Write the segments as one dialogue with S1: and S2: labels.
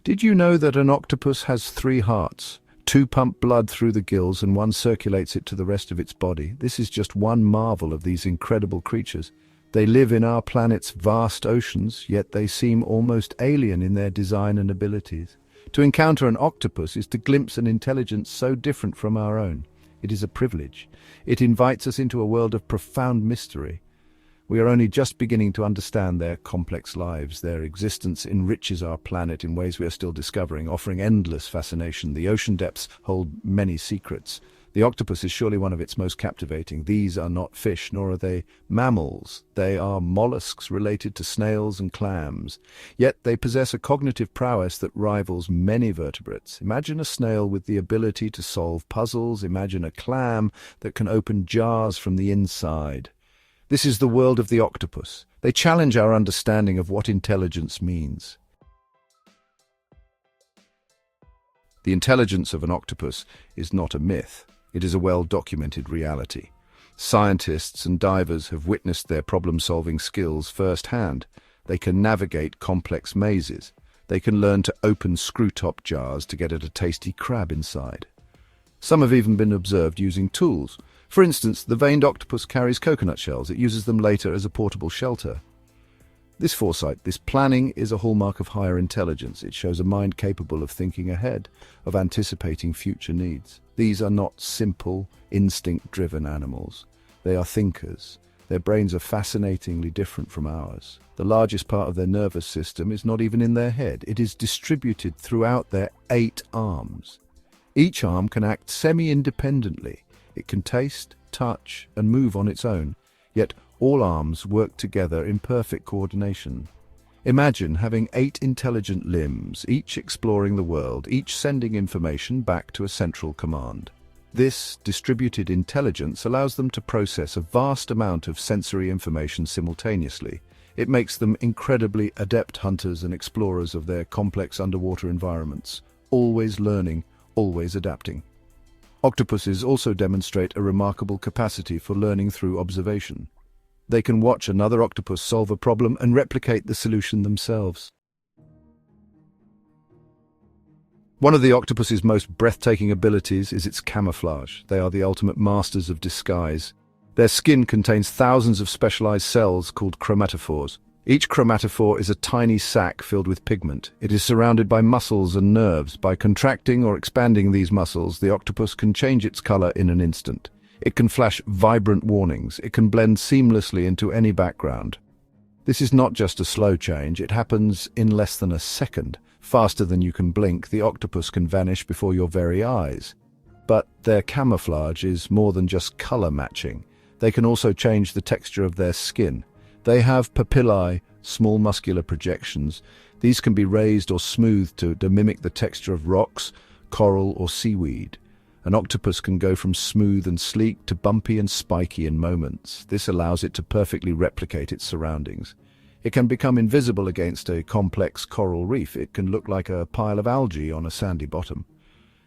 S1: Did you know that an octopus has 3 hearts? 2 pump blood through the gills and 1 circulates it to the rest of its body. This is just one marvel of these incredible creatures. They live in our planet's vast oceans, yet they seem almost alien in their design and abilities. To encounter an octopus is to glimpse an intelligence so different from our own. It is a privilege. It invites us into a world of profound mystery. We are only just beginning to understand their complex lives. Their existence enriches our planet in ways we are still discovering, offering endless fascination. The ocean depths hold many secrets. The octopus is surely one of its most captivating. These are not fish, nor are they mammals. They are molluscs related to snails and clams. Yet they possess a cognitive prowess that rivals many vertebrates. Imagine a snail with the ability to solve puzzles. Imagine a clam that can open jars from the inside. This is the world of the octopus. They challenge our understanding of what intelligence means. The intelligence of an octopus is not a myth. It is a well-documented reality. Scientists and divers have witnessed their problem-solving skills firsthand. They can navigate complex mazes. They can learn to open screw-top jars to get at a tasty crab inside. Some have even been observed using tools. For instance, the veined octopus carries coconut shells. It uses them later as a portable shelter. This foresight, this planning, is a hallmark of higher intelligence. It shows a mind capable of thinking ahead, of anticipating future needs. These are not simple, instinct-driven animals. They are thinkers. Their brains are fascinatingly different from ours. The largest part of their nervous system is not even in their head. It is distributed throughout their 8 arms. Each arm can act semi-independently. It can taste, touch, and move on its own. Yet all arms work together in perfect coordination. Imagine having 8 intelligent limbs, each exploring the world, each sending information back to a central command. This distributed intelligence allows them to process a vast amount of sensory information simultaneously. It makes them incredibly adept hunters and explorers of their complex underwater environments, always learning, always adapting. Octopuses also demonstrate a remarkable capacity for learning through observation. They can watch another octopus solve a problem and replicate the solution themselves. One of the octopus's most breathtaking abilities is its camouflage. They are the ultimate masters of disguise. Their skin contains thousands of specialized cells called chromatophores. Each chromatophore is a tiny sac filled with pigment. It is surrounded by muscles and nerves. By contracting or expanding these muscles, the octopus can change its color in an instant. It can flash vibrant warnings. It can blend seamlessly into any background. This is not just a slow change. It happens in less than a second. Faster than you can blink, the octopus can vanish before your very eyes. But their camouflage is more than just color matching. They can also change the texture of their skin. They have papillae, small muscular projections. These can be raised or smoothed to mimic the texture of rocks, coral, or seaweed. An octopus can go from smooth and sleek to bumpy and spiky in moments. This allows it to perfectly replicate its surroundings. It can become invisible against a complex coral reef. It can look like a pile of algae on a sandy bottom.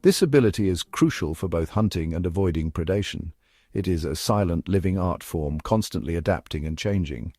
S1: This ability is crucial for both hunting and avoiding predation. It is a silent, living art form, constantly adapting and changing.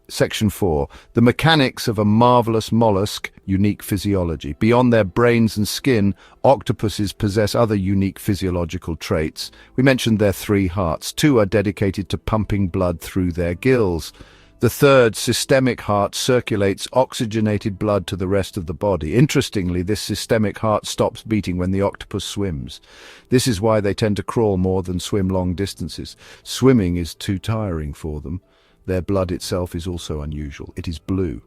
S1: Section 4. The mechanics of a marvelous mollusk, unique physiology. Beyond their brains and skin, octopuses possess other unique physiological traits. We mentioned their 3 hearts. 2 are dedicated to pumping blood through their gills. The 3rd, systemic heart, circulates oxygenated blood to the rest of the body. Interestingly, this systemic heart stops beating when the octopus swims. This is why they tend to crawl more than swim long distances. Swimming is too tiring for them. Their blood itself is also unusual. It is blue.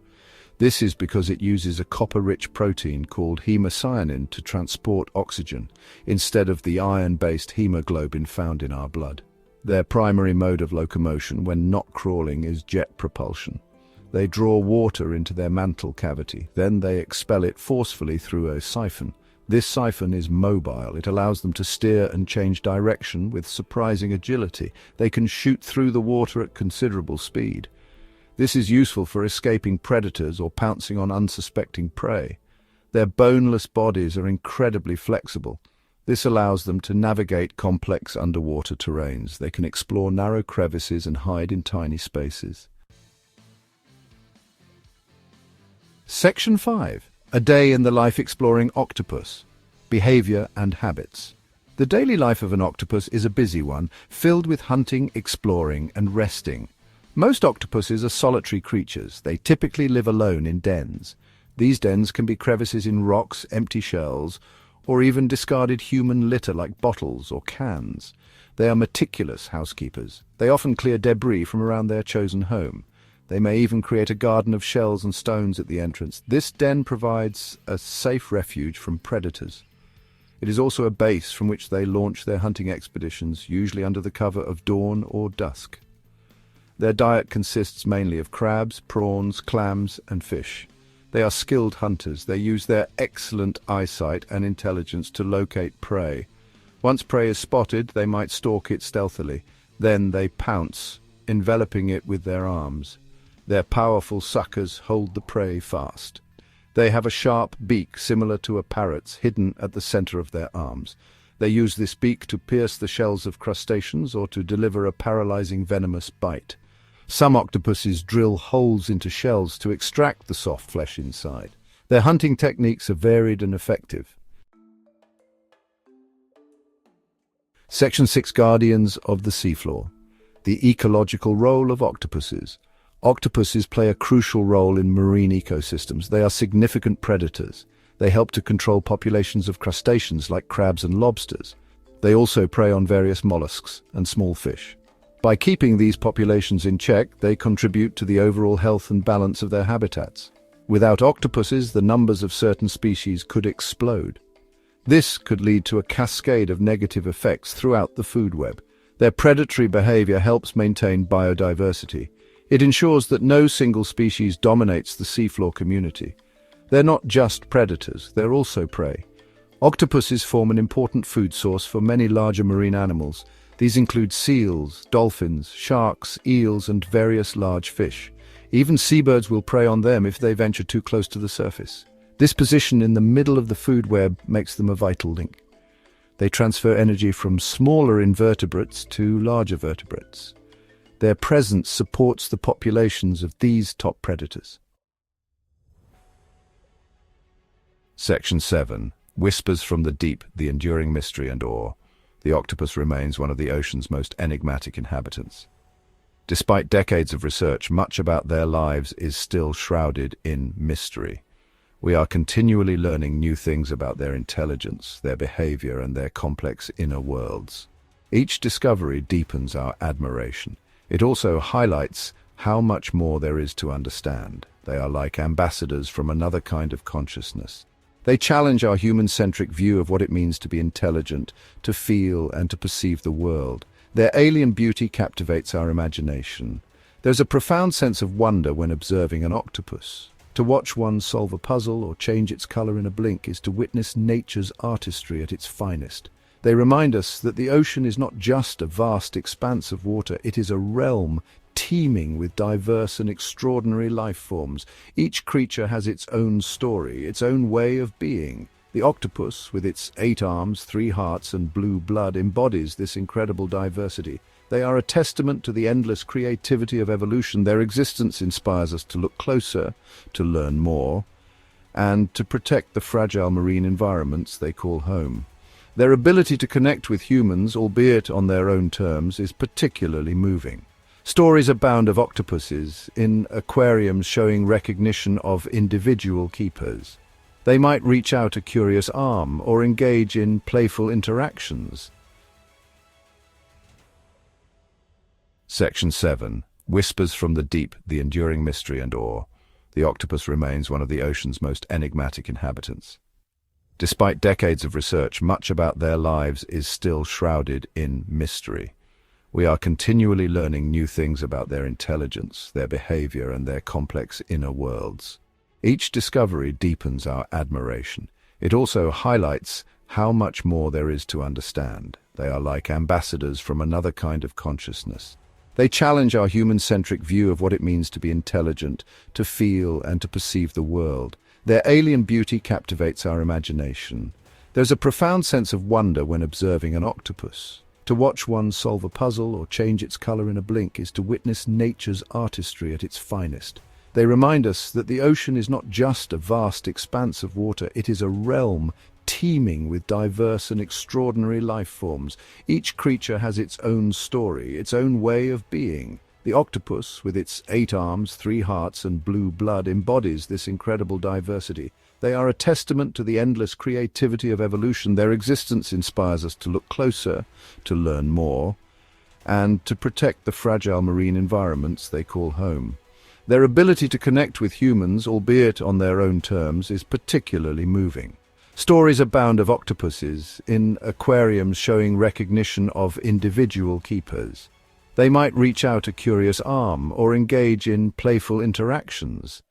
S1: This is because it uses a copper-rich protein called hemocyanin to transport oxygen, instead of the iron-based hemoglobin found in our blood. Their primary mode of locomotion when not crawling is jet propulsion. They draw water into their mantle cavity. Then they expel it forcefully through a siphon. This siphon is mobile. It allows them to steer and change direction with surprising agility. They can shoot through the water at considerable speed. This is useful for escaping predators or pouncing on unsuspecting prey. Their boneless bodies are incredibly flexible. This allows them to navigate complex underwater terrains. They can explore narrow crevices and hide in tiny spaces. Section 5. A day in the life exploring octopus. Behaviour and habits. The daily life of an octopus is a busy one, filled with hunting, exploring and resting. Most octopuses are solitary creatures. They typically live alone in dens. These dens can be crevices in rocks, empty shells, or even discarded human litter like bottles or cans. They are meticulous housekeepers. They often clear debris from around their chosen home. They may even create a garden of shells and stones at the entrance. This den provides a safe refuge from predators. It is also a base from which they launch their hunting expeditions, usually under the cover of dawn or dusk. Their diet consists mainly of crabs, prawns, clams, and fish. They are skilled hunters. They use their excellent eyesight and intelligence to locate prey. Once prey is spotted, they might stalk it stealthily. Then they pounce, enveloping it with their arms. Their powerful suckers hold the prey fast. They have a sharp beak similar to a parrot's hidden at the center of their arms. They use this beak to pierce the shells of crustaceans or to deliver a paralyzing venomous bite. Some octopuses drill holes into shells to extract the soft flesh inside. Their hunting techniques are varied and effective. Section 6. Guardians of the seafloor. The ecological role of octopuses. Octopuses play a crucial role in marine ecosystems. They are significant predators. They help to control populations of crustaceans like crabs and lobsters. They also prey on various molluscs and small fish. By keeping these populations in check, they contribute to the overall health and balance of their habitats. Without octopuses, the numbers of certain species could explode. This could lead to a cascade of negative effects throughout the food web. Their predatory behavior helps maintain biodiversity. It ensures that no single species dominates the seafloor community. They're not just predators, they're also prey. Octopuses form an important food source for many larger marine animals. These include seals, dolphins, sharks, eels, and various large fish. Even seabirds will prey on them if they venture too close to the surface. This position in the middle of the food web makes them a vital link. They transfer energy from smaller invertebrates to larger vertebrates. Their presence supports the populations of these top predators. Section 7. Whispers from the deep, the enduring mystery and awe. The octopus remains one of the ocean's most enigmatic inhabitants. Despite decades of research, much about their lives is still shrouded in mystery. We are continually learning new things about their intelligence, their behavior, and their complex inner worlds. Each discovery deepens our admiration. It also highlights how much more there is to understand. They are like ambassadors from another kind of consciousness. They challenge our human-centric view of what it means to be intelligent, to feel, and to perceive the world. Their alien beauty captivates our imagination. There's a profound sense of wonder when observing an octopus. To watch one solve a puzzle or change its color in a blink is to witness nature's artistry at its finest. They remind us that the ocean is not just a vast expanse of water, it is a realm teeming with diverse and extraordinary life forms. Each creature has its own story, its own way of being. The octopus, with its 8 arms, 3 hearts, and blue blood, embodies this incredible diversity. They are a testament to the endless creativity of evolution. Their existence inspires us to look closer, to learn more, and to protect the fragile marine environments they call home. Their ability to connect with humans, albeit on their own terms, is particularly moving. Stories abound of octopuses in aquariums showing recognition of individual keepers. They might reach out a curious arm or engage in playful interactions. Section 7. Whispers from the deep, the enduring mystery and awe. The octopus remains one of the ocean's most enigmatic inhabitants. Despite decades of research, much about their lives is still shrouded in mystery. We are continually learning new things about their intelligence, their behavior, and their complex inner worlds. Each discovery deepens our admiration. It also highlights how much more there is to understand. They are like ambassadors from another kind of consciousness. They challenge our human-centric view of what it means to be intelligent, to feel, and to perceive the world. Their alien beauty captivates our imagination. There's a profound sense of wonder when observing an octopus. To watch one solve a puzzle or change its color in a blink is to witness nature's artistry at its finest. They remind us that the ocean is not just a vast expanse of water, it is a realm teeming with diverse and extraordinary life forms. Each creature has its own story, its own way of being. The octopus, with its 8 arms, 3 hearts and blue blood, embodies this incredible diversity. They are a testament to the endless creativity of evolution. Their existence inspires us to look closer, to learn more, and to protect the fragile marine environments they call home. Their ability to connect with humans, albeit on their own terms, is particularly moving. Stories abound of octopuses in aquariums showing recognition of individual keepers. They might reach out a curious arm or engage in playful interactions,